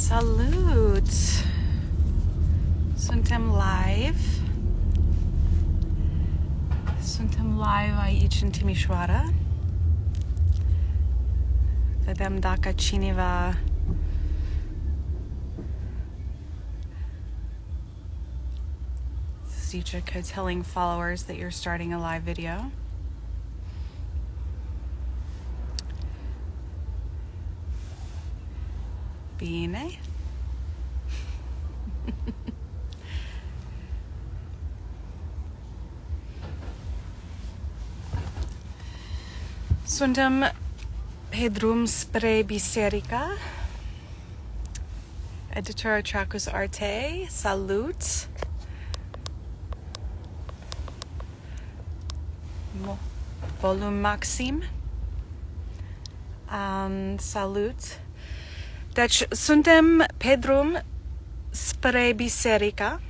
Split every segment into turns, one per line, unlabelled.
Salut! Suntem live. Suntem live aici în Timișoara. Vedem dacă cineva zice că telling followers that you're starting a live video. Bine. Suntem pe drum spre biserică. Editura Tracus Arte. Salut! Volum maxim. Salut! Deci, suntem pe drum spre biserică.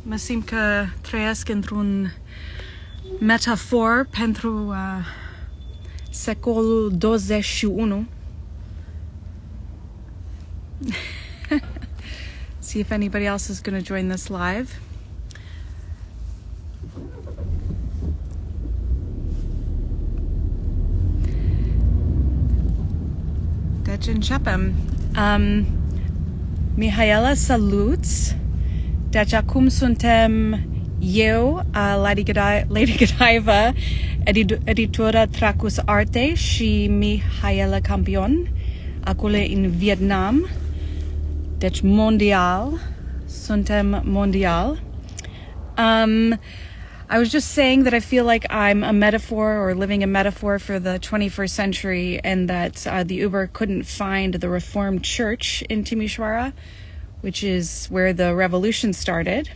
Mă simt că trăiesc într-un metafor pentru secolul 21. See if anybody else is going to join this live. Deci începem. Mihaela, salut! Deci acum suntem eu, Lady Godiva, Editura Tracus Arte și Mihaela Campion, acolo în Vietnam. Deci mondial. Suntem mondial. I was just saying that I feel like I'm a metaphor or living a metaphor for the 21st century, and that the Uber couldn't find the Reformed Church in Timișoara, which is where the revolution started,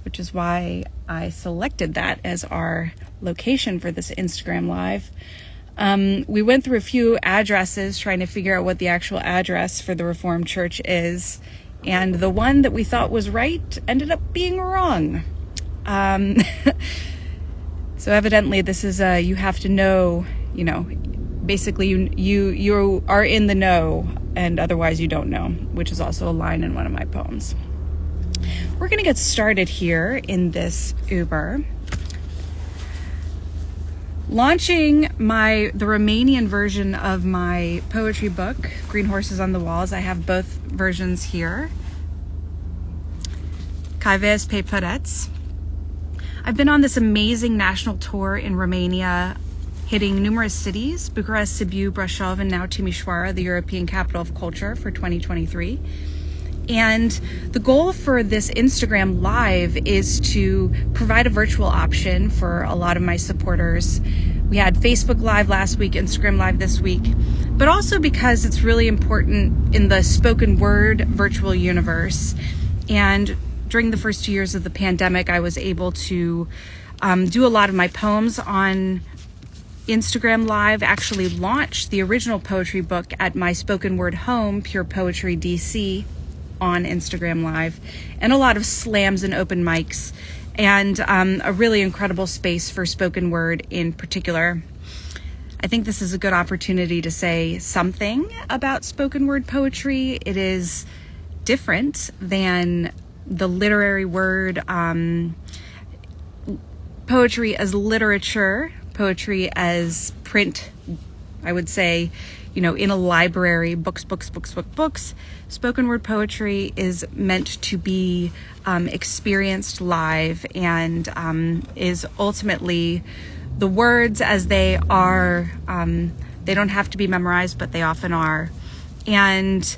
which is why I selected that as our location for this Instagram live. We went through a few addresses trying to figure out what the actual address for the Reformed Church is, and the one that we thought was right ended up being wrong. So evidently this is you have to know, basically you are in the know and otherwise you don't know, which is also a line in one of my poems. We're going to get started here in this Uber. Launching the Romanian version of my poetry book, Green Horses on the Walls. I have both versions here. Verzi, pereți. I've been on this amazing national tour in Romania, hitting numerous cities, Bucharest, Sibiu, Brașov, and now Timișoara, the European Capital of Culture for 2023. And the goal for this Instagram Live is to provide a virtual option for a lot of my supporters. We had Facebook Live last week, Instagram Live this week, but also because it's really important in the spoken word virtual universe. And during the first 2 years of the pandemic, I was able to do a lot of my poems on Instagram Live, actually launch the original poetry book at my spoken word home, Pure Poetry DC, on Instagram Live, and a lot of slams and open mics, and a really incredible space for spoken word in particular. I think this is a good opportunity to say something about spoken word poetry. It is different than the literary word, poetry as literature, poetry as print, I would say, in a library, books. Spoken word poetry is meant to be experienced live and is ultimately the words as they are. They don't have to be memorized, but they often are. And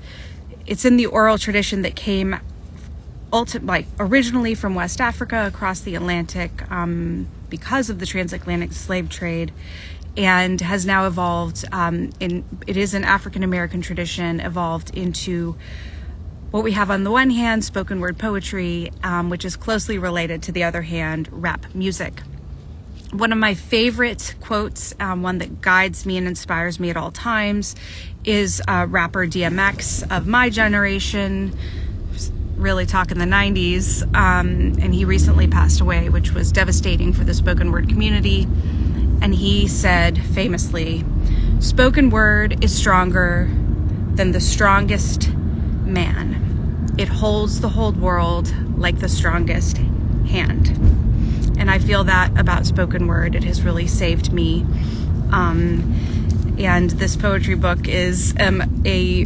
it's in the oral tradition that came originally from West Africa across the Atlantic because of the transatlantic slave trade, and has now evolved it is an African American tradition, evolved into what we have on the one hand, spoken word poetry, which is closely related to the other hand, rap music. One of my favorite quotes, one that guides me and inspires me at all times, is rapper DMX of my generation, really talking the 90s, and he recently passed away, which was devastating for the spoken word community. And he said famously, Spoken word is stronger than the strongest man. It holds the whole world like the strongest hand. And I feel that about spoken word. It has really saved me. And this poetry book is a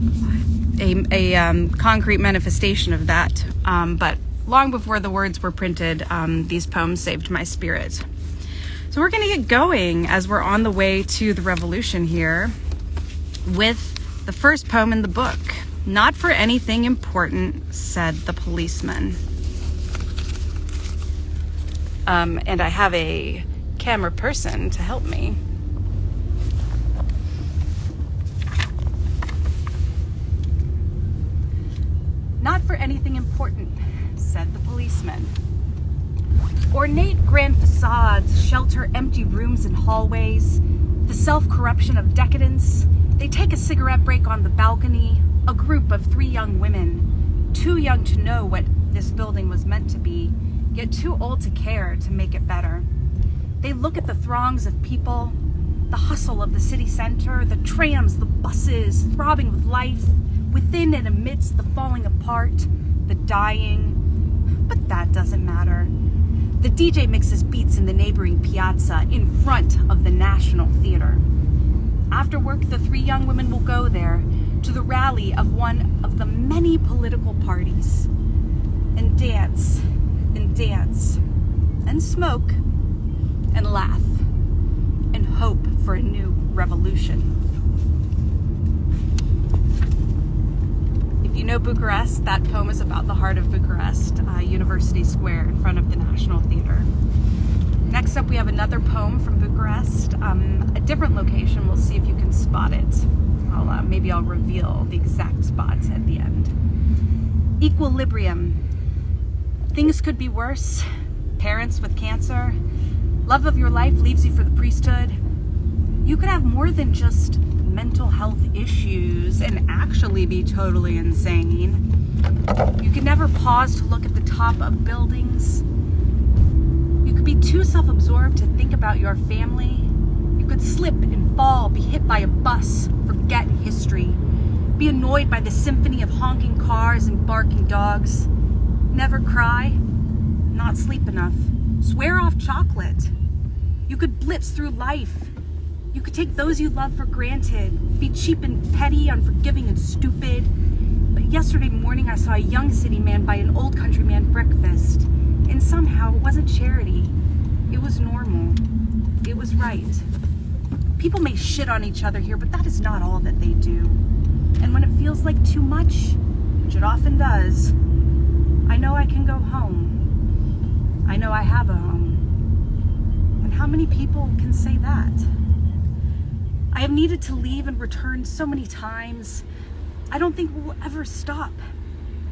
concrete manifestation of that. But long before the words were printed, these poems saved my spirit. So we're going to get going as we're on the way to the revolution here with the first poem in the book. Not for anything important, said the policeman. And I have a camera person to help me. Not for anything important, said the policeman. Ornate grand facades shelter empty rooms and hallways, the self-corruption of decadence. They take a cigarette break on the balcony, a group of 3 young women, too young to know what this building was meant to be, yet too old to care to make it better. They look at the throngs of people, the hustle of the city center, the trams, the buses, throbbing with life, within and amidst the falling apart, the dying. But that doesn't matter. The DJ mixes beats in the neighboring piazza in front of the National Theater. After work, the 3 young women will go there to the rally of one of the many political parties and dance and smoke and laugh and hope for a new revolution. If you know Bucharest, that poem is about the heart of Bucharest, University Square in front of the National Theater. Next up, we have another poem from Bucharest, a different location. We'll see if you can spot it. Maybe I'll reveal the exact spots at the end. Equilibrium. Things could be worse. Parents with cancer. Love of your life leaves you for the priesthood. You could have more than just mental health issues and actually be totally insane. You could never pause to look at the top of buildings. You could be too self-absorbed to think about your family. You could slip and fall, be hit by a bus, forget history, be annoyed by the symphony of honking cars and barking dogs. Never cry, not sleep enough, swear off chocolate. You could blitz through life. You could take those you love for granted, be cheap and petty, unforgiving and stupid. But yesterday morning I saw a young city man buy an old country man breakfast, and somehow it wasn't charity. It was normal. It was right. People may shit on each other here, but that is not all that they do. And when it feels like too much, which it often does, I know I can go home. I know I have a home. And how many people can say that? I have needed to leave and return so many times. I don't think we'll ever stop.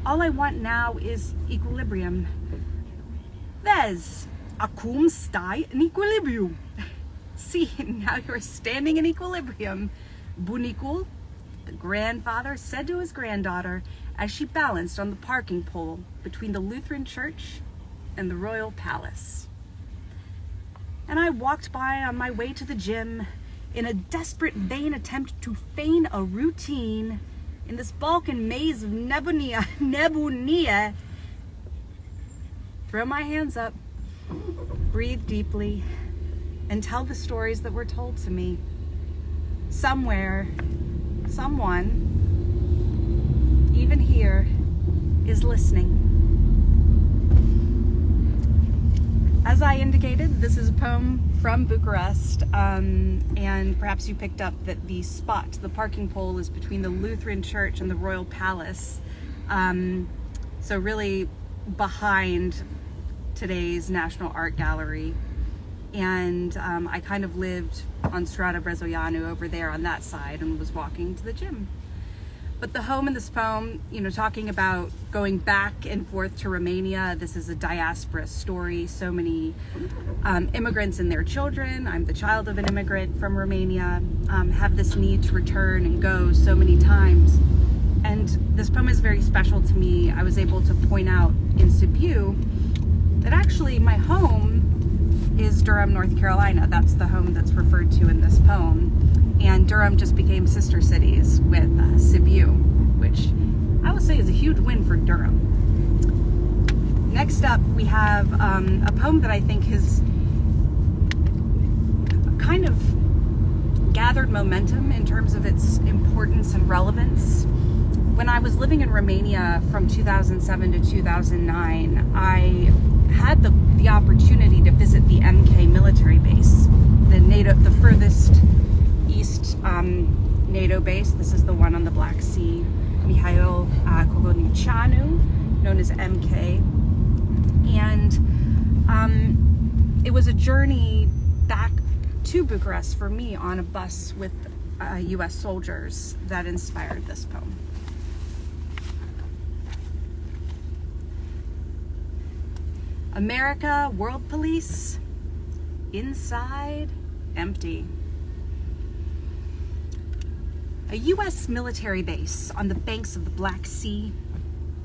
All I want now is equilibrium. Vezi, acum stai în echilibriu. See, now you're standing in equilibrium. Bunicul, the grandfather, said to his granddaughter as she balanced on the parking pole between the Lutheran church and the royal palace. And I walked by on my way to the gym in a desperate, vain attempt to feign a routine in this Balkan maze of nebunia. Throw my hands up, breathe deeply, and tell the stories that were told to me. Somewhere, someone, even here, is listening. As I indicated, this is a poem from Bucharest, and perhaps you picked up that the spot, the parking pole, is between the Lutheran church and the royal palace. So really behind today's National Art Gallery. And I kind of lived on Strada Brezoianu over there on that side and was walking to the gym. But the home in this poem, talking about going back and forth to Romania, this is a diaspora story. So many immigrants and their children, I'm the child of an immigrant from Romania, have this need to return and go so many times. And this poem is very special to me. I was able to point out in Sibiu that actually my home is Durham, North Carolina. That's the home that's referred to in this poem. And Durham just became sister cities with Sibiu, which I would say is a huge win for Durham. Next up, we have a poem that I think has kind of gathered momentum in terms of its importance and relevance. When I was living in Romania from 2007 to 2009, I had the opportunity to visit the MK military base, the furthest east NATO base. This is the one on the Black Sea, Mihail Cogoniceanu, known as MK. And it was a journey back to Bucharest for me on a bus with US soldiers that inspired this poem. America, world police, inside, empty. A US military base on the banks of the Black Sea,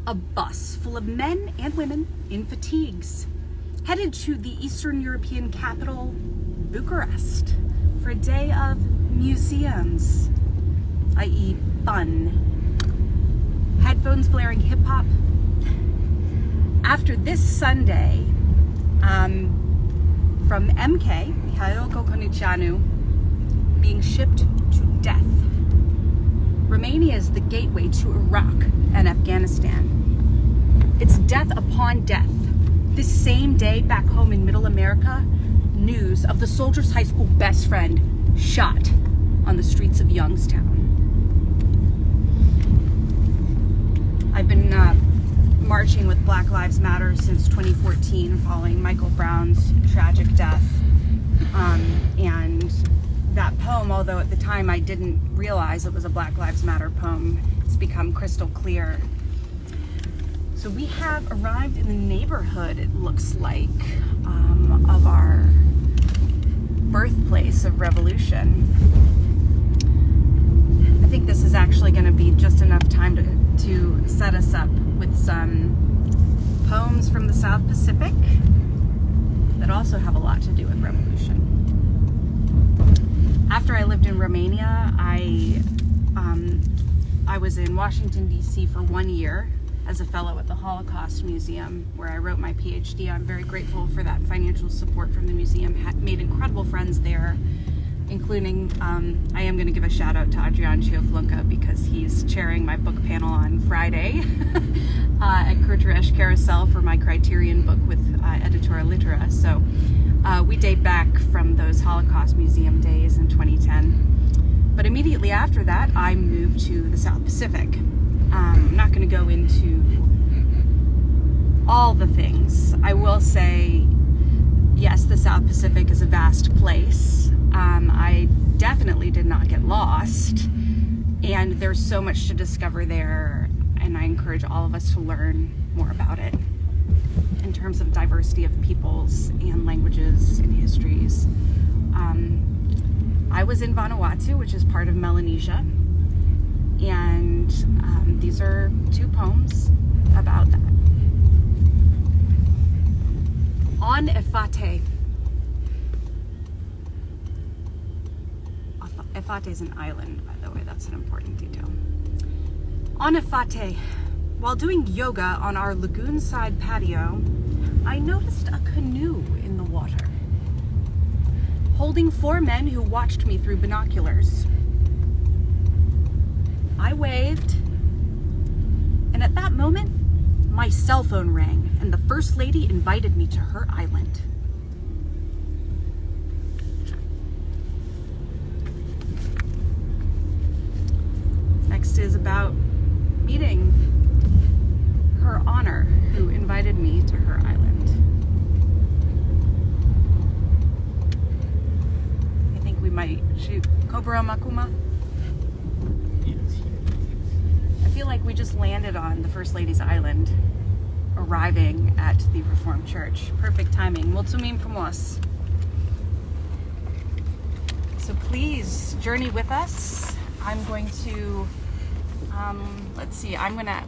a bus full of men and women in fatigues, headed to the Eastern European capital, Bucharest, for a day of museums, i.e. fun. Headphones blaring hip hop. After this Sunday, from MK, Mihail Cogoniceanu, being shipped to death. Romania is the gateway to Iraq and Afghanistan. It's death upon death. This same day, back home in Middle America, news of the soldier's high school best friend shot on the streets of Youngstown. I've been marching with Black Lives Matter since 2014 following Michael Brown's tragic death. And that poem, although at the time I didn't realize it was a Black Lives Matter poem, it's become crystal clear. So we have arrived in the neighborhood, it looks like, of our birthplace of revolution. I think this is actually going to be just enough time to set us up with some poems from the South Pacific that also have a lot to do with revolution. After I lived in Romania, I was in Washington, D.C. for 1 year as a fellow at the Holocaust Museum, where I wrote my PhD. I'm very grateful for that financial support from the museum. Made incredible friends there, including, I am going to give a shout out to Adrian Cioflunca because he's chairing my book panel on Friday at Curtoreș Carousel for my Criterion book with Editura Litera. So we date back from those Holocaust Museum days in 2010. But immediately after that, I moved to the South Pacific. I'm not going to go into all the things. I will say, yes, the South Pacific is a vast place. I definitely did not get lost, and there's so much to discover there, and I encourage all of us to learn more about it in terms of diversity of peoples and languages and histories. I was in Vanuatu, which is part of Melanesia, and these are two poems about that. On Efate. Efate is an island, by the way, that's an important detail. On Efate, while doing yoga on our lagoon-side patio, I noticed a canoe in the water, holding 4 men who watched me through binoculars. I waved, and at that moment, my cell phone rang, and the First Lady invited me to her island. Next is about meeting Her Honor, who invited me to her island. I think we might shoot Kobra Makuma. I feel like we just landed on the First Lady's island, arriving at the Reformed Church. Perfect timing. Mulțumim frumos. So please journey with us. I'm going to, let's see,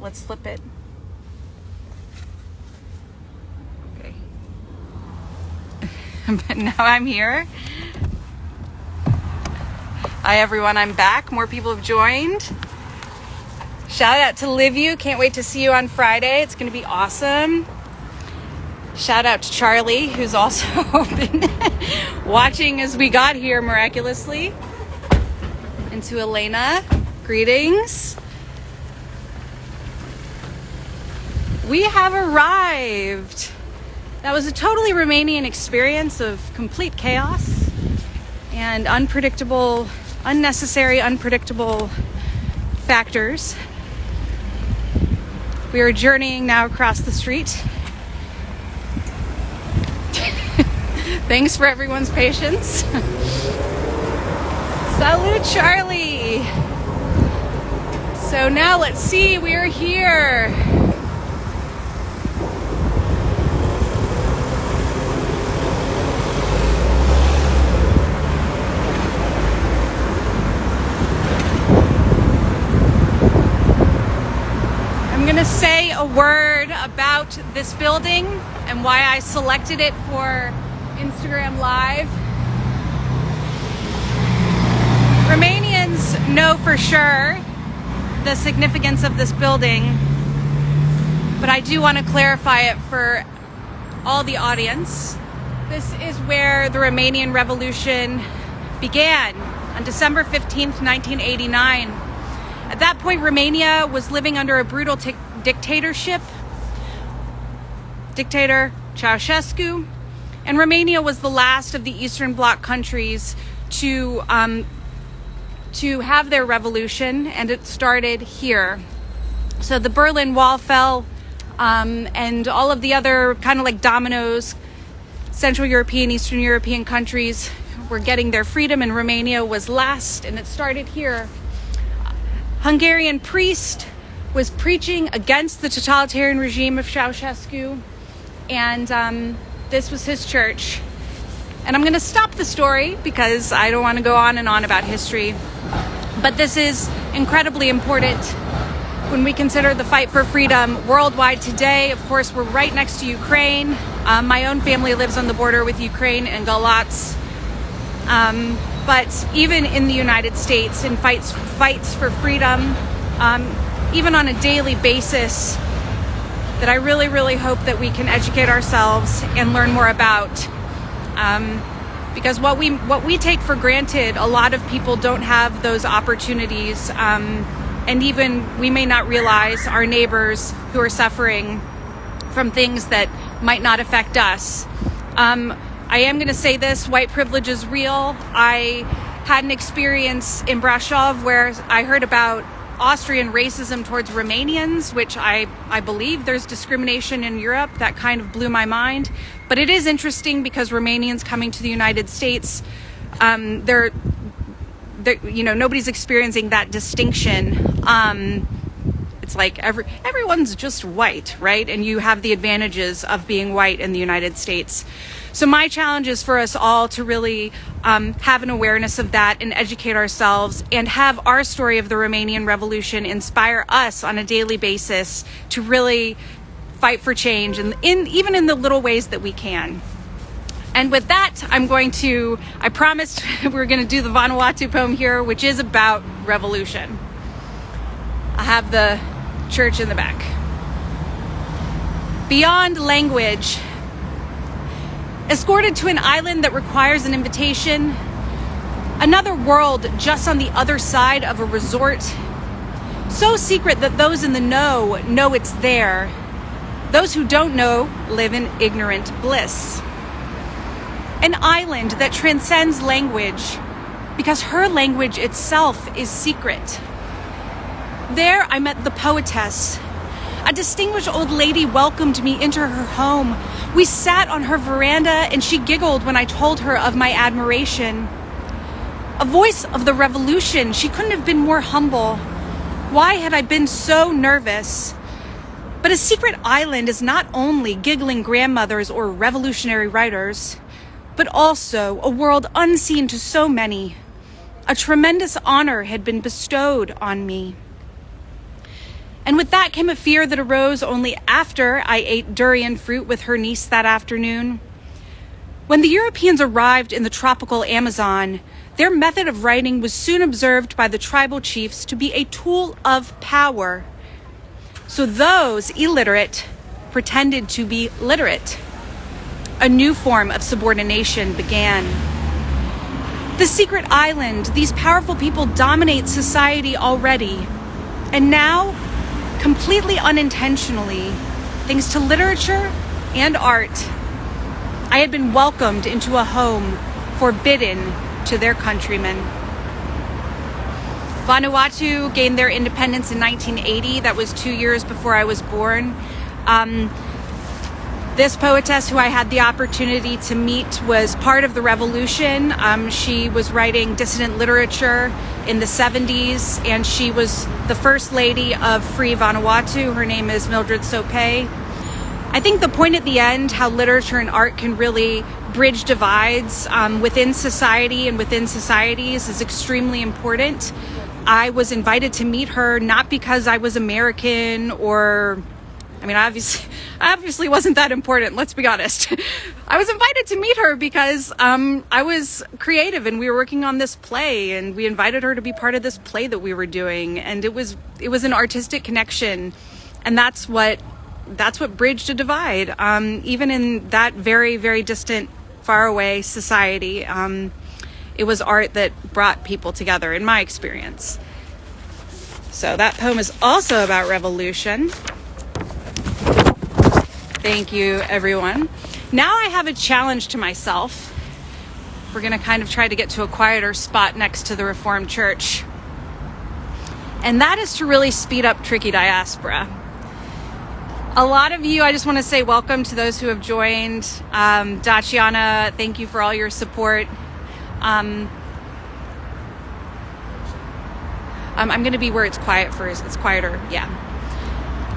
let's flip it. Okay. but now I'm here. Hi everyone, I'm back. More people have joined. Shout out to Liviu. Can't wait to see you on Friday. It's going to be awesome. Shout out to Charlie, who's also been watching as we got here miraculously. And to Elena, greetings. We have arrived. That was a totally Romanian experience of complete chaos and unnecessary, unpredictable factors. We are journeying now across the street. Thanks for everyone's patience. Salute, Charlie. So now let's see, we are here. I'm gonna say a word about this building and why I selected it for Instagram Live. Romanians know for sure the significance of this building, but I do want to clarify it for all the audience. This is where the Romanian Revolution began on December 15th, 1989. At that point, Romania was living under a brutal dictatorship, dictator Ceausescu, and Romania was the last of the Eastern Bloc countries to have their revolution, and it started here. So the Berlin Wall fell, and all of the other kind of like dominoes, Central European, Eastern European countries were getting their freedom, and Romania was last, and it started here. Hungarian priest was preaching against the totalitarian regime of Ceausescu, and this was his church. And I'm going to stop the story because I don't want to go on and on about history. But this is incredibly important when we consider the fight for freedom worldwide today. Of course, we're right next to Ukraine. My own family lives on the border with Ukraine and Galatz. But even in the United States, in fights for freedom, even on a daily basis, that I really, really hope that we can educate ourselves and learn more about. Because what we take for granted, a lot of people don't have those opportunities, and even we may not realize our neighbors who are suffering from things that might not affect us. I am going to say this, white privilege is real. I had an experience in Brașov where I heard about Austrian racism towards Romanians, which I believe there's discrimination in Europe. That kind of blew my mind. But it is interesting because Romanians coming to the United States, they're nobody's experiencing that distinction. It's like everyone's just white, right? And you have the advantages of being white in the United States. So my challenge is for us all to really have an awareness of that and educate ourselves and have our story of the Romanian Revolution inspire us on a daily basis to really fight for change, and even in the little ways that we can. And with that, I promised we're going to do the Vanuatu poem here, which is about revolution. I have the church in the back. Beyond language, escorted to an island that requires an invitation, another world just on the other side of a resort, so secret that those in the know it's there. Those who don't know live in ignorant bliss. An island that transcends language because her language itself is secret. There I met the poetess. A distinguished old lady welcomed me into her home. We sat on her veranda and she giggled when I told her of my admiration. A voice of the revolution, she couldn't have been more humble. Why had I been so nervous? But a secret island is not only giggling grandmothers or revolutionary writers, but also a world unseen to so many. A tremendous honor had been bestowed on me. And with that came a fear that arose only after I ate durian fruit with her niece that afternoon. When the Europeans arrived in the tropical Amazon, their method of writing was soon observed by the tribal chiefs to be a tool of power. So those illiterate pretended to be literate. A new form of subordination began. The secret island, these powerful people dominate society already. And now, completely unintentionally, thanks to literature and art, I had been welcomed into a home forbidden to their countrymen. Vanuatu gained their independence in 1980. That was 2 years before I was born. This poetess who I had the opportunity to meet was part of the revolution. She was writing dissident literature in the 70s, and she was the first lady of Free Vanuatu. Her name is Mildred Sope. I think the point at the end, how literature and art can really bridge divides within society and within societies, is extremely important. I was invited to meet her not because I was American or, obviously wasn't that important, let's be honest. I was invited to meet her because I was creative and we were working on this play, and we invited her to be part of this play that we were doing, and it was an artistic connection, and that's what bridged a divide. Even in that very, very distant, far away society, it was art that brought people together, in my experience. So that poem is also about revolution. Thank you, everyone. Now I have a challenge to myself. We're going to kind of try to get to a quieter spot next to the Reformed Church. And that is to really speed up Tricky Diaspora. A lot of you, I just want to say welcome to those who have joined. Daciana, thank you for all your support. I'm going to be where it's quiet first. It's quieter, yeah.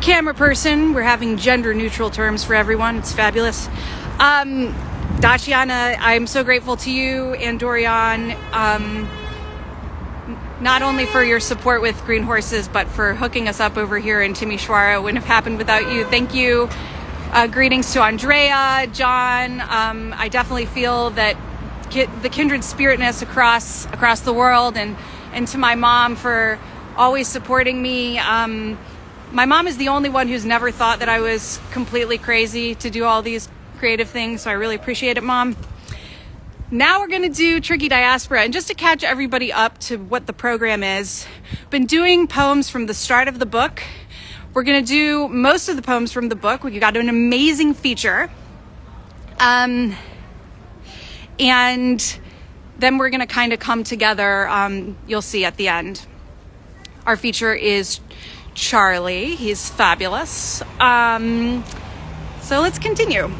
Camera person, we're having gender neutral terms for everyone. It's fabulous. Daciana, I'm so grateful to you and Dorian, not only for your support with Green Horses, but for hooking us up over here in Timișoara. It wouldn't have happened without you. Thank you. Greetings to Andrea, John. I definitely feel that the kindred spiritness across the world, and to my mom for always supporting me. My mom is the only one who's never thought that I was completely crazy to do all these creative things, so I really appreciate it, Mom. Now we're going to do Tricky Diaspora, and just to catch everybody up to what the program is, been doing poems from the start of the book. We're going to do most of the poems from the book. We got an amazing feature. And then we're going to kind of come together. You'll see at the end. Our feature is Charlie. He's fabulous. So let's continue.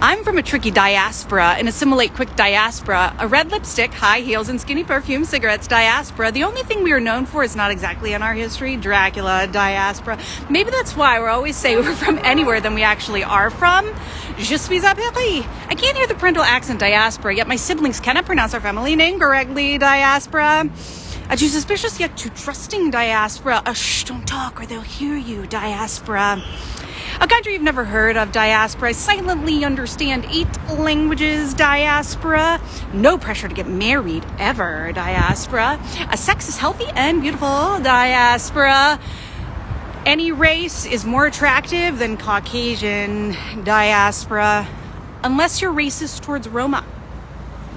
I'm from a tricky diaspora, an assimilate quick diaspora, a red lipstick, high heels, and skinny perfume cigarettes diaspora. The only thing we are known for is not exactly in our history, Dracula diaspora. Maybe that's why we always say we're from anywhere than we actually are from. Je suis à Paris. I can't hear the parental accent diaspora, yet my siblings cannot pronounce our family name correctly, diaspora. A too suspicious yet too trusting diaspora. Shh, don't talk or they'll hear you, diaspora. A country you've never heard of, diaspora. Silently understand 8 languages, diaspora. No pressure to get married, ever, diaspora. A sex is healthy and beautiful, diaspora. Any race is more attractive than Caucasian, diaspora. Unless you're racist towards Roma,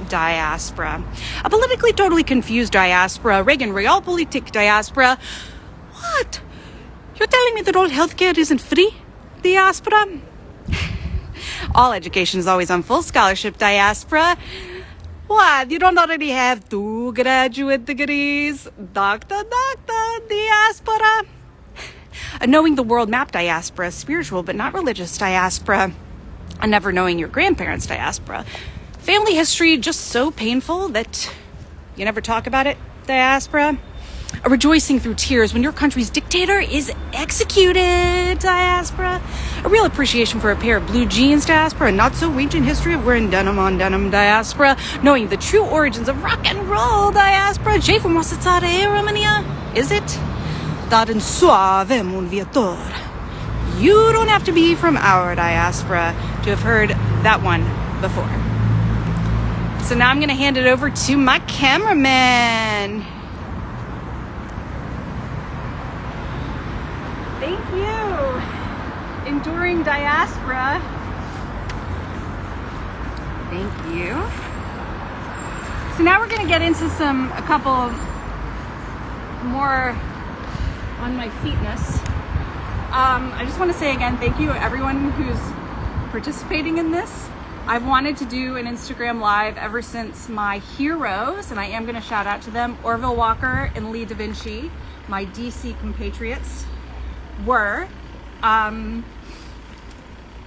diaspora. A politically totally confused diaspora. Reagan realpolitik, diaspora. What? You're telling me that all healthcare isn't free? Diaspora. All education is always on full scholarship, diaspora. What? You don't already have 2 graduate degrees? Doctor, diaspora. A knowing the world map diaspora, spiritual but not religious diaspora. A never knowing your grandparents diaspora. Family history just so painful that you never talk about it, diaspora. A rejoicing through tears when your country's dictator is executed, diaspora. A real appreciation for a pair of blue jeans, diaspora. A not so ancient history of wearing denim on denim, diaspora. Knowing the true origins of rock and roll, diaspora. Ce frumoasă țară e Romania? Is it? Dar în soave avem un viitor. You don't have to be from our diaspora to have heard that one before. So now I'm going to hand it over to my cameraman. Thank you. Enduring diaspora. Thank you. So now we're going to get into a couple more on my feetness. I just want to say again, thank you everyone who's participating in this. I've wanted to do an Instagram live ever since my heroes, and I am going to shout out to them, Orville Walker and Lee Da Vinci, my DC compatriots, were.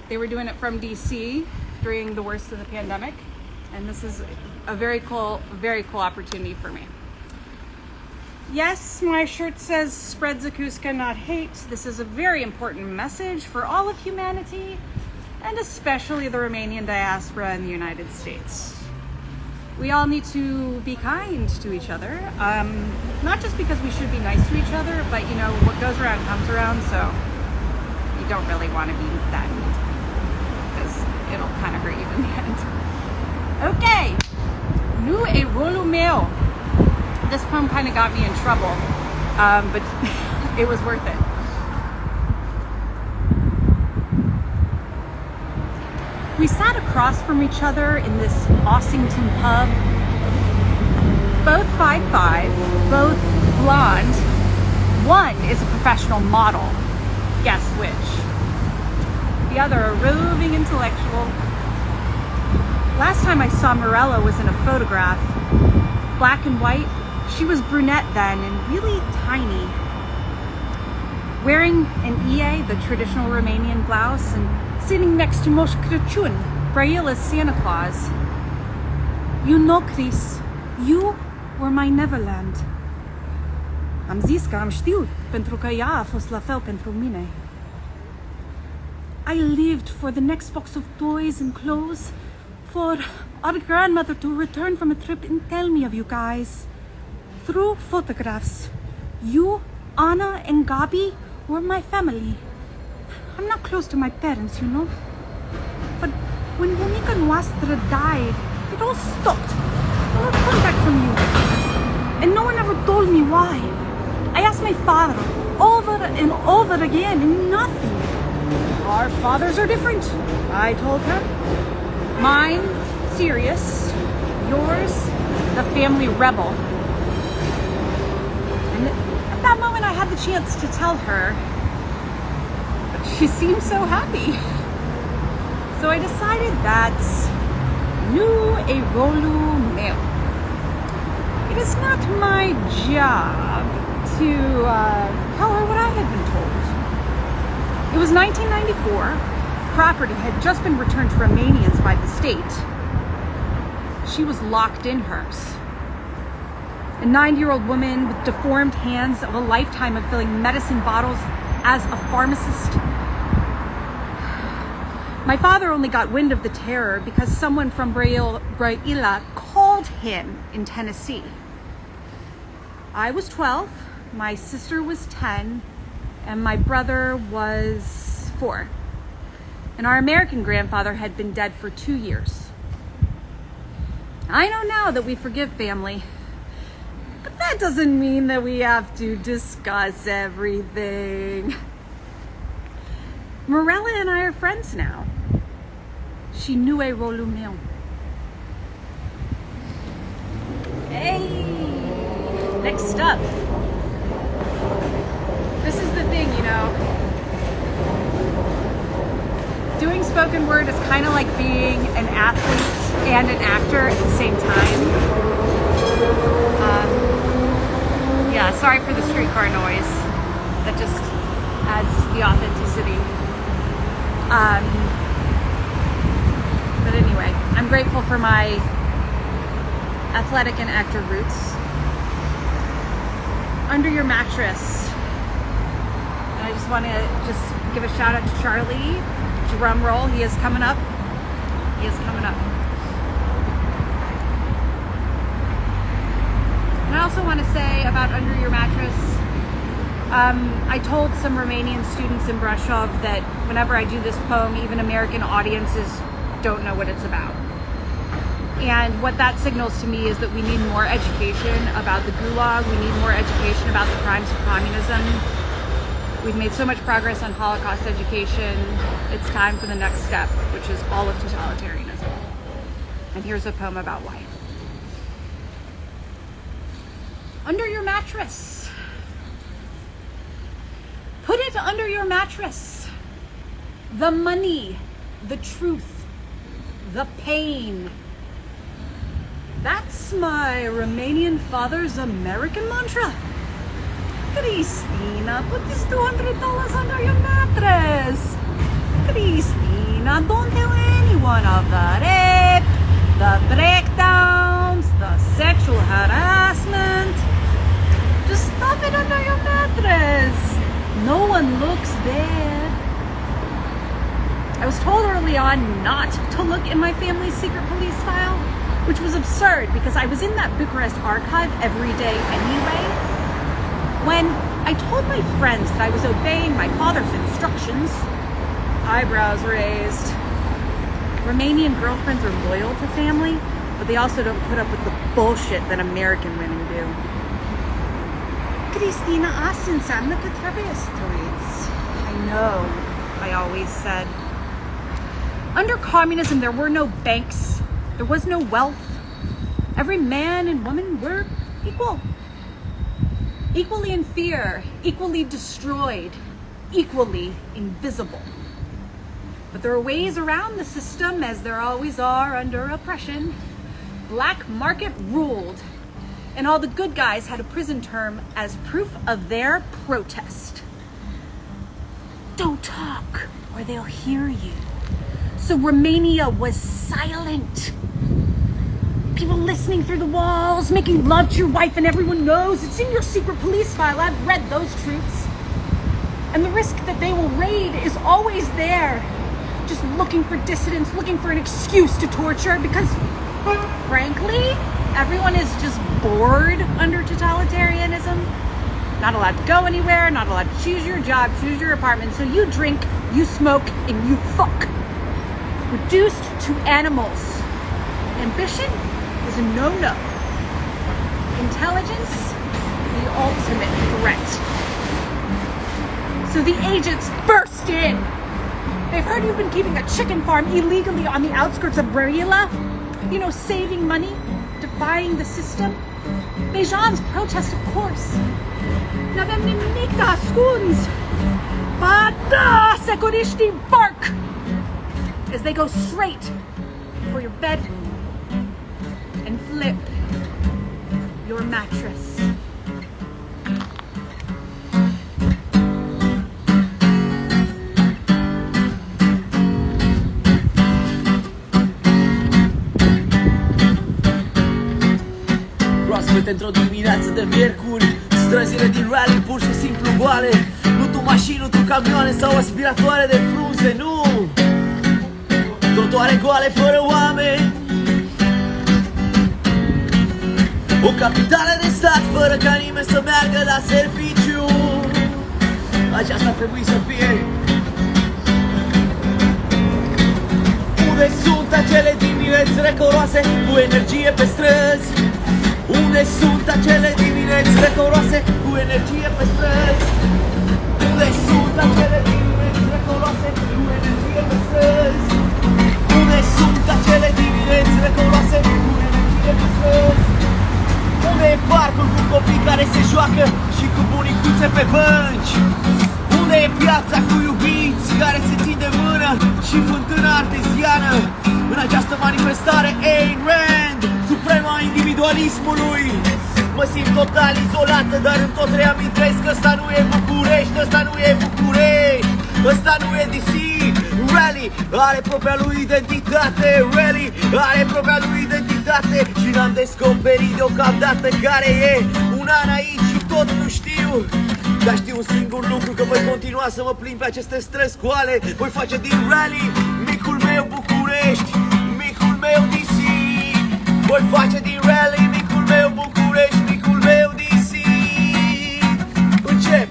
They were doing it from DC during the worst of the pandemic, and this is a very cool opportunity for me. Yes, my shirt says spread Zakuska, not hate. This is a very important message for all of humanity, and especially the Romanian diaspora in the United States. We all need to be kind to each other, not just because we should be nice to each other, but you know, what goes around comes around, so you don't really want to be that mean, because it'll kind of hurt you in the end. Okay, nu e rolul meu. This poem kind of got me in trouble, but it was worth it. We sat across from each other in this Ossington pub, both 5'5", both blonde. One is a professional model, guess which? The other a roving intellectual. Last time I saw Morella was in a photograph, black and white. She was brunette then and really tiny, wearing an EA, the traditional Romanian blouse, and sitting next to Moș Crăciun, Braila's Santa Claus. You know, Chris, you were my Neverland. Am zis că am știut, pentru că ea a fost la fel pentru mine. I lived for the next box of toys and clothes, for our grandmother to return from a trip and tell me of you guys. Through photographs, you, Anna, and Gabi were my family. I'm not close to my parents, you know. But when bunica noastră died, it all stopped. No contact from you. And no one ever told me why. I asked my father over and over again, and nothing. Our fathers are different, I told her. Mine, serious. Yours, the family rebel. And at that moment I had the chance to tell her, but she seemed so happy. So I decided that nu e rolul meu. It is not my job to tell her what I had been told. It was 1994. Property had just been returned to Romanians by the state. She was locked in hers. A 90-year-old woman with deformed hands of a lifetime of filling medicine bottles as a pharmacist. My father only got wind of the terror because someone from Brăila called him in Tennessee. I was 12, my sister was 10, and my brother was 4. And our American grandfather had been dead for 2 years. I know now that we forgive family, but that doesn't mean that we have to discuss everything. Morella and I are friends now. She nu e rolul meu. Hey! Next up. This is the thing, you know. Doing spoken word is kind of like being an athlete and an actor at the same time. Yeah, sorry for the streetcar noise. That just adds the authenticity. But anyway, I'm grateful for my athletic and actor roots. Under your mattress. And I just want to give a shout out to Charlie. Drum roll, he is coming up. He is coming up. And I also want to say about Under Your Mattress, I told some Romanian students in Brașov that whenever I do this poem, even American audiences don't know what it's about. And what that signals to me is that we need more education about the Gulag. We need more education about the crimes of communism. We've made so much progress on Holocaust education. It's time for the next step, which is all of totalitarianism. And here's a poem about why. Under your mattress. Put it under your mattress. The money, the truth, the pain. That's my Romanian father's American mantra. Cristina, put this $200 under your mattress. Cristina, don't tell anyone of the rape, the breakdowns, the sexual harassment. Just stuff it under your mattress. No one looks there. I was told early on not to look in my family's secret police file, which was absurd because I was in that Bucharest archive every day anyway. When I told my friends that I was obeying my father's instructions, eyebrows raised. Romanian girlfriends are loyal to family, but they also don't put up with the bullshit that American women do. Cristina, asta înseamnă că trebuie să trăiți. I know, I always said. Under communism, there were no banks. There was no wealth. Every man and woman were equal. Equally in fear, equally destroyed, equally invisible. But there are ways around the system, as there always are under oppression. Black market ruled, and all the good guys had a prison term as proof of their protest. Don't talk, or they'll hear you. So Romania was silent. People listening through the walls, making love to your wife, and everyone knows it's in your secret police file. I've read those truths. And the risk that they will raid is always there. Just looking for dissidents, looking for an excuse to torture, because frankly, everyone is just bored under totalitarianism. Not allowed to go anywhere, not allowed to choose your job, choose your apartment. So you drink, you smoke, and you fuck. Reduced to animals. Ambition is a no-no. Intelligence, the ultimate threat. So the agents burst in. They've heard you've been keeping a chicken farm illegally on the outskirts of Brăila. You know, saving money, defying the system. Bejan's protest, of course. N-avem nimic de ascuns. Ba da, securiștii bark! As they go straight for your bedroom and flip your mattress.
Proaspete într-o dimineață de miercuri, străzile din rally pur și simplu goale. Nu tu mașini, nu tu camioane sau aspiratoare de frunze, nu! Trotuare goale fără oameni. O capitală de stat fără ca nimeni să meargă la serviciu. Aceasta trebuie să fie. Unde sunt acele dimineți recoroase cu energie pe străzi? Unde sunt acele dimineți recoroase cu energie pe străzi? Unde sunt acele dimineți recoroase cu energie pe străzi? Unde sunt acele dimineți recoroase cu energie pe străzi? Unde e parcul cu copii care se joacă și cu bunicuțe pe bănci? Unde e piața cu iubiți care se țin de mână și fântâna arteziană? În această manifestare Ayn Rand, suprema individualismului. Mă simt total izolată, dar îmi tot reamintesc că ăsta nu e București, ăsta nu e București, ăsta nu e DC. Rally are propria lui identitate, Rally are propria lui identitate și n-am descoperit deocamdată care e. Un an aici și tot nu știu, dar știu un singur lucru, că voi continua să mă plimb pe aceste străzi goale. Voi face din Rally micul meu București, micul meu DC. Voi face din Rally micul meu București, micul meu DC. Încep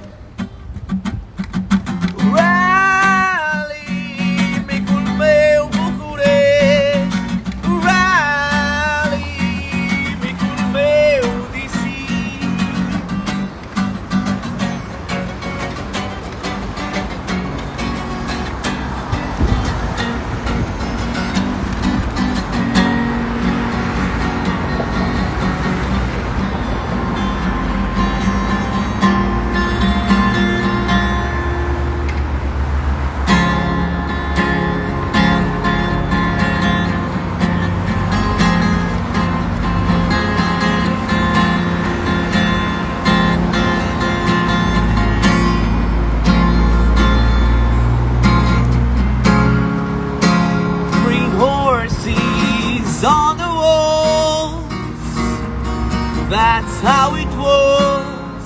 that's how it was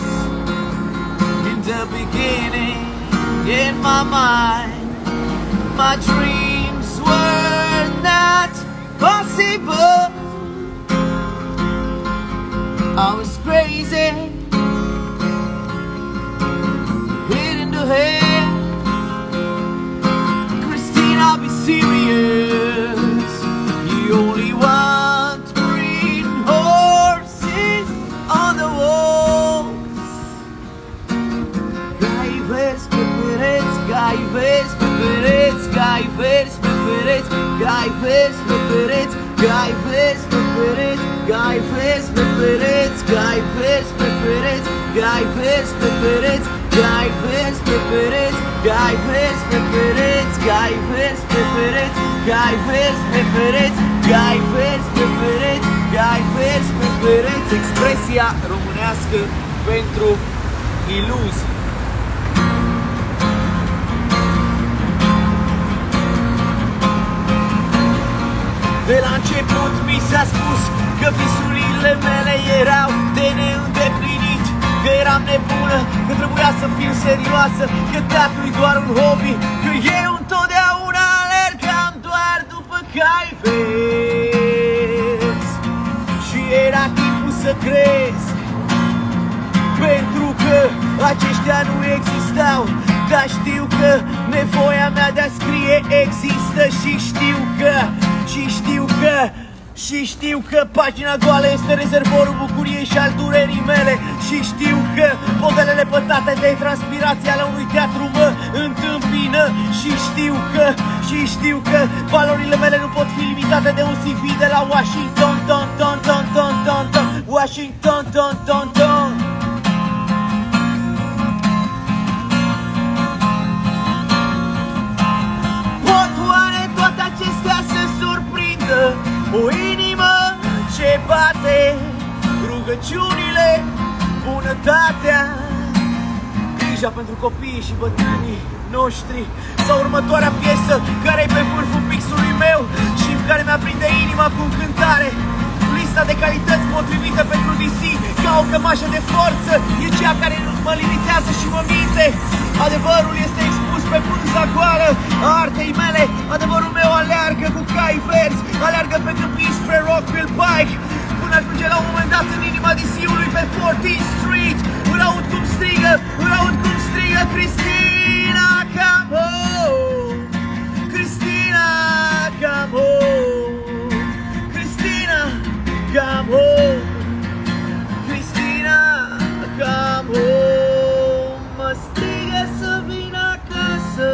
in the beginning. In my mind, my dreams were not possible. I was crazy, hit in the head. Cristina, be serious. You only want green horses on the walls. Gai verzi pe pereți, gai verzi pe pereți, gai verzi pe pereți, gai verzi pe pereți, gai verzi pe pereți, gai verzi pe pereți, gai verzi pe pereți, gai verzi pe pereți, gai verzi pe pereți, gai verzi pe pereți, gai verzi pe pereți, gai verzi pe pereți, gai verzi pe pereți, gai verzi pe pereți. Expresia românească pentru iluzii. De la început mi s-a spus că visurile mele erau de neîndeplinit, că eram nebună, că trebuia să fiu serioasă, că teatru-i doar un hobby, că eu întotdeauna alergam doar după cai verzi. Și era timpul să cresc, pentru că aceștia nu existau. Dar știu că nevoia mea de a scrie există și știu că pagina goală este rezervorul bucuriei și al durerii mele. Și știu că podelele pătate de transpirație ale unui teatru mă întâmpină. Și știu că valorile mele nu pot fi limitate de un CV de la Washington, Washington. Pot oare toate acestea să surprindă o inimă ce bate, rugăciunile, bunătatea, grija pentru copiii și bătrânii noștri, sau următoarea piesă care-i pe vârful pixului meu și în care mi-aprinde inima cu cântare. Lista de calități potrivite pentru DC, ca o cămașă de forță, e cea care mă limitează și mă minte. Adevărul este expus pe pânza goală a artei mele. Adevărul meu aleargă cu cai verzi, aleargă pe câmpii spre Rockville Pike, până ajunge la un moment dat în inima DC-ului pe 14th Street. Îl aud cum strigă, Cristina, come home, Cristina, come home, Cristina, come home, Cristina, come home. Mă strigă să vin acasă.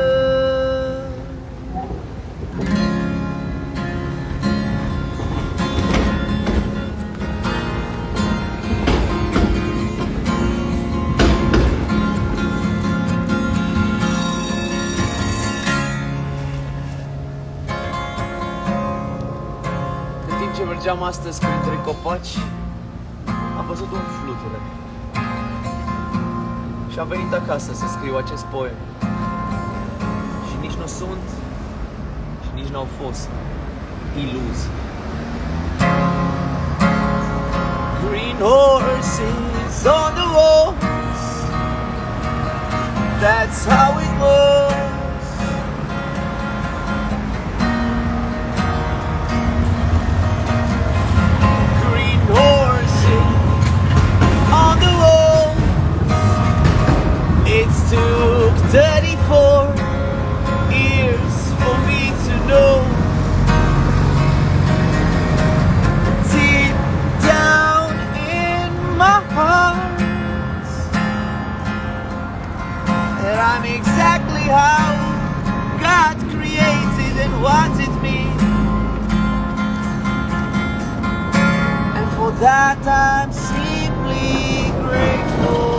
În timp ce mergeam astăzi printre copaci, am văzut un fluture și am venit acasă să scriu acest poem. Și nici nu sunt și nici n-au fost iluzii. Green horses on the walls, that's how it was. Green horses on the walls. It took 34 years for me to know. Deep down in my heart that I'm exactly how God created and wanted me. And for that I'm simply grateful.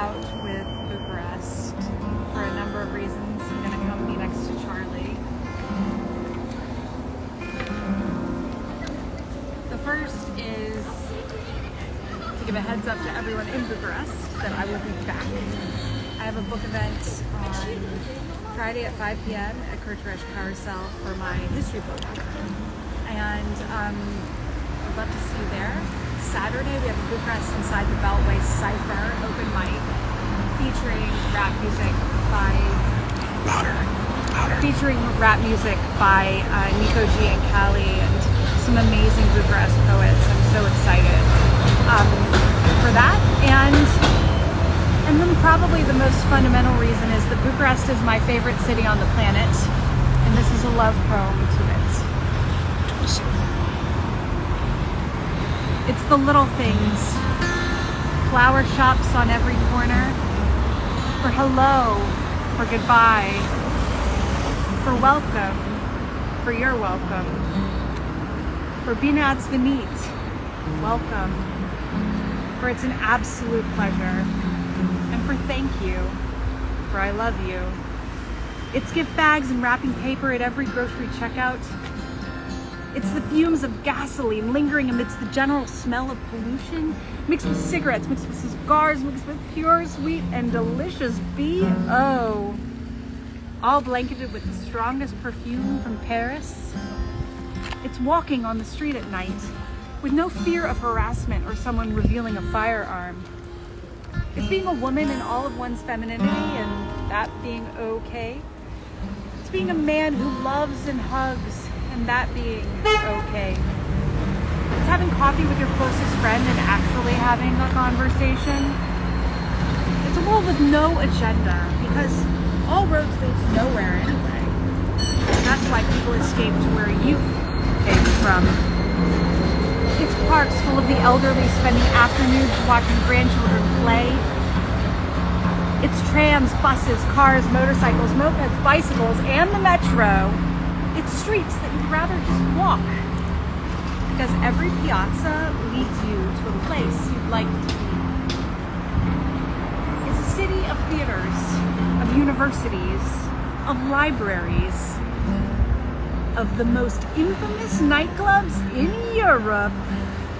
Out with Bucharest for a number of reasons. I'm going to come be next to Charlie. The first is to give a heads up to everyone in Bucharest that I will be back. I have a book event on Friday at 5 p.m. at Curtoresh Carousel for my history book. And I'd love to see you there. Saturday we have a Bucharest Inside the Beltway Cypher open mic featuring rap music by Nico G and Callie and some amazing Bucharest poets. I'm so excited for that. And then probably the most fundamental reason is that Bucharest is my favorite city on the planet, and this is a love poem to it. It's the little things. Flower shops on every corner. For hello, for goodbye, for welcome, for you're welcome, for bine ați venit, welcome, for it's an absolute pleasure, and for thank you, for I love you. It's gift bags and wrapping paper at every grocery checkout. It's the fumes of gasoline lingering amidst the general smell of pollution, mixed with cigarettes, mixed with cigars, mixed with pure, sweet, and delicious B.O. All blanketed with the strongest perfume from Paris. It's walking on the street at night with no fear of harassment or someone revealing a firearm. It's being a woman in all of one's femininity and that being okay. It's being a man who loves and hugs and that being okay. It's having coffee with your closest friend and actually having a conversation. It's a world with no agenda because all roads lead to nowhere anyway. That's why people escape to where you came from. It's parks full of the elderly spending afternoons watching grandchildren play. It's trams, buses, cars, motorcycles, mopeds, bicycles, and the metro. It's streets that you'd rather just walk. Because every piazza leads you to a place you'd like to be. It's a city of theaters, of universities, of libraries, of the most infamous nightclubs in Europe,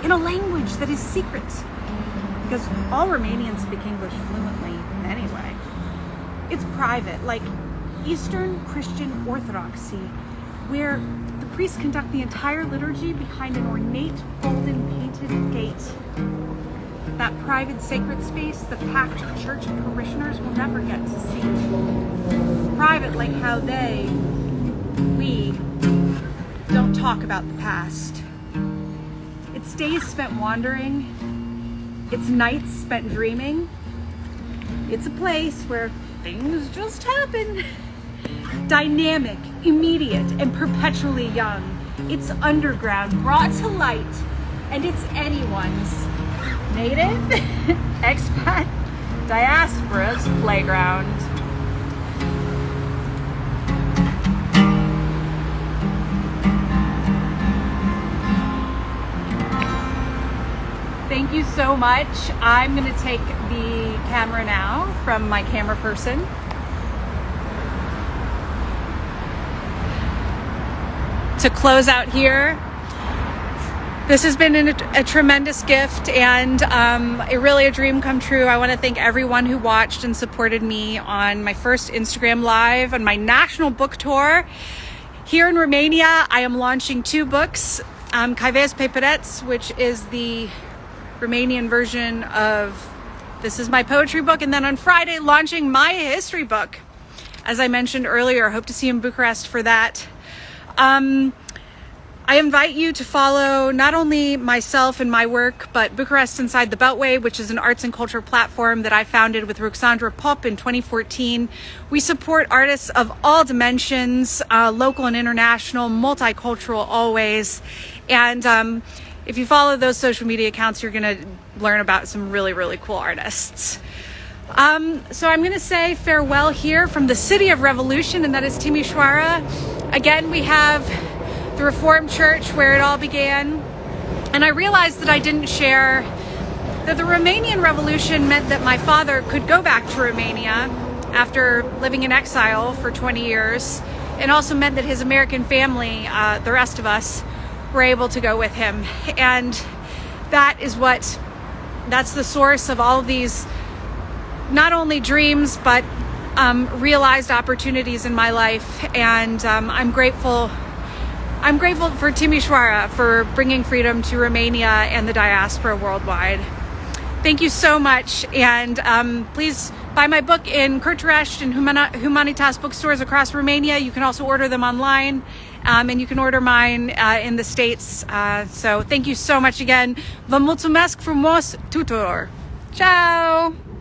in a language that is secret. Because all Romanians speak English fluently anyway. It's private, like Eastern Christian Orthodoxy, where the priests conduct the entire liturgy behind an ornate golden painted gate. That private sacred space the packed church parishioners will never get to see. Private like how we don't talk about the past. It's days spent wandering. It's nights spent dreaming. It's a place where things just happen. Dynamic, immediate, and perpetually young. It's underground, brought to light, and it's anyone's native, expat, diaspora's playground. Thank you so much. I'm going to take the camera now from my camera person. To close out here, this has been a tremendous gift and really a dream come true. I want to thank everyone who watched and supported me on my first Instagram Live, on my national book tour. Here in Romania, I am launching 2 books, Verzi, pereți, which is the Romanian version of This Is My Poetry book, and then on Friday, launching my history book. As I mentioned earlier, hope to see you in Bucharest for that. I invite you to follow not only myself and my work, but Bucharest Inside the Beltway, which is an arts and culture platform that I founded with Ruxandra Pop in 2014. We support artists of all dimensions, local and international, multicultural always. And if you follow those social media accounts, you're going to learn about some really, really cool artists. So I'm going to say farewell here from the city of revolution, and that is Timișoara. Again, we have the Reformed Church where it all began. And I realized that I didn't share that the Romanian Revolution meant that my father could go back to Romania after living in exile for 20 years. It also meant that his American family, the rest of us, were able to go with him. And that is what That's the source of all of these, not only dreams, but realized opportunities in my life. And I'm grateful for Timișoara for bringing freedom to Romania and the diaspora worldwide. Thank you so much. And please buy my book in Cărturești and Humanitas bookstores across Romania. You can also order them online. And you can order mine in the States. So thank you so much again. Vă mulțumesc frumos tuturor. Ciao!